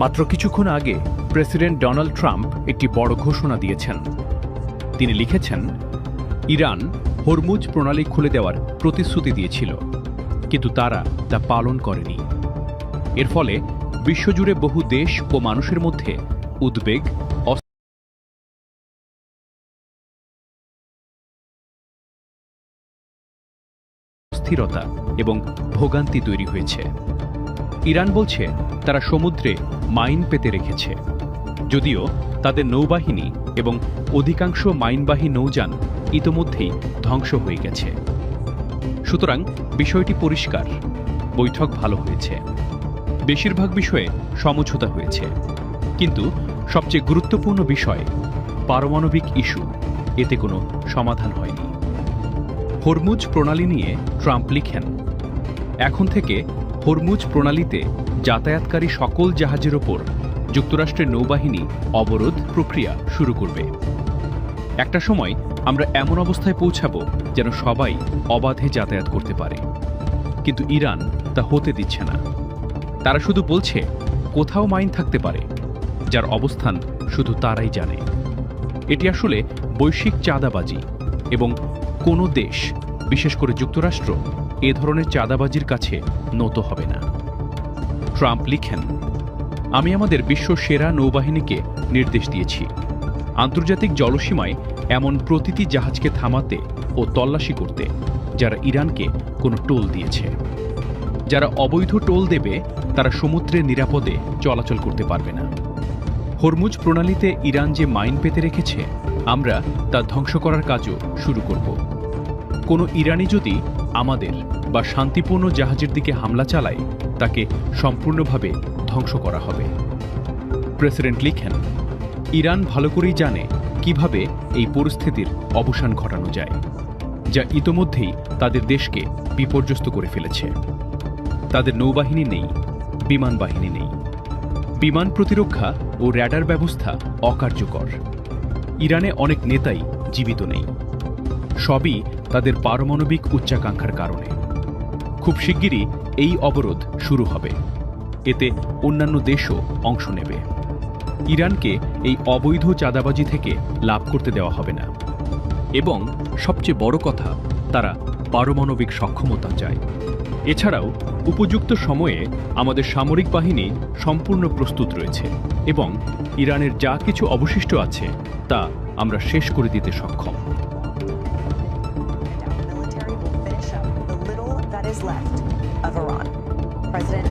মাত্র কিছুক্ষণ আগে প্রেসিডেন্ট ডোনাল্ড ট্রাম্প একটি বড় ঘোষণা দিয়েছেন। তিনি লিখেছেন, ইরান হরমুজ প্রণালী খুলে দেওয়ার প্রতিশ্রুতি দিয়েছিল, কিন্তু তারা তা পালন করেনি। এর ফলে বিশ্বজুড়ে বহু দেশ ও মানুষের মধ্যে উদ্বেগ, অস্থিরতা এবং ভোগান্তি তৈরি হয়েছে। ইরান বলছে তারা সমুদ্রে মাইন পেতে রেখেছে, যদিও তাদের নৌবাহিনী এবং অধিকাংশ মাইনবাহী নৌযান ইতোমধ্যেই ধ্বংস হয়ে গেছে। সুতরাং বিষয়টি পরিষ্কার, বৈঠক ভালো হয়েছে, বেশিরভাগ বিষয়ে সমঝোতা হয়েছে, কিন্তু সবচেয়ে গুরুত্বপূর্ণ বিষয় পারমাণবিক ইস্যু, এতে কোনো সমাধান হয়নি। হরমুজ প্রণালী নিয়ে ট্রাম্প লিখেন, এখন থেকে হরমুজ প্রণালীতে যাতায়াতকারী সকল জাহাজের ওপর যুক্তরাষ্ট্রের নৌবাহিনী অবরোধ প্রক্রিয়া শুরু করবে। একটা সময় আমরা এমন অবস্থায় পৌঁছাব যেন সবাই অবাধে যাতায়াত করতে পারে, কিন্তু ইরান তা হতে দিচ্ছে না। তারা শুধু বলছে কোথাও মাইন থাকতে পারে, যার অবস্থান শুধু তারাই জানে। এটি আসলে বৈশ্বিক চাঁদাবাজি, এবং কোনো দেশ, বিশেষ করে যুক্তরাষ্ট্র, এ ধরনের চাঁদাবাজির কাছে নত হবে না। ট্রাম্প লিখেন, আমি আমাদের বিশ্ব সেরা নৌবাহিনীকে নির্দেশ দিয়েছি আন্তর্জাতিক জলসীমায় এমন প্রতিটি জাহাজকে থামাতে ও তল্লাশি করতে যারা ইরানকে কোনো টোল দিয়েছে। যারা অবৈধ টোল দেবে তারা সমুদ্রে নিরাপদে চলাচল করতে পারবে না। হরমুজ প্রণালীতে ইরান যে মাইন পেতে রেখেছে, আমরা তা ধ্বংস করার কাজও শুরু করব। কোনো ইরানি যদি আমাদের বা শান্তিপূর্ণ জাহাজের দিকে হামলা চালায়, তাকে সম্পূর্ণভাবে ধ্বংস করা হবে। প্রেসিডেন্ট লিখেন, ইরান ভালো করেই জানে কিভাবে এই পরিস্থিতির অবসান ঘটানো যায়, যা ইতোমধ্যেই তাদের দেশকে বিপর্যস্ত করে ফেলেছে। তাদের নৌবাহিনী নেই, বিমান বাহিনী নেই, বিমান প্রতিরক্ষা ও র্যাডার ব্যবস্থা অকার্যকর। ইরানে অনেক নেতাই জীবিত নেই। সবই তাদের পারমাণবিক উচ্চাকাঙ্ক্ষার কারণে। খুব শিগগিরই এই অবরোধ শুরু হবে, এতে অন্যান্য দেশও অংশ নেবে। ইরানকে এই অবৈধ চাঁদাবাজি থেকে লাভ করতে দেওয়া হবে না, এবং সবচেয়ে বড় কথা, তারা পারমাণবিক সক্ষমতা চায়। এছাড়াও উপযুক্ত সময়ে আমাদের সামরিক বাহিনী সম্পূর্ণ প্রস্তুত রয়েছে, এবং ইরানের যা কিছু অবশিষ্ট আছে তা আমরা শেষ করে দিতে সক্ষম। Left of Iran. President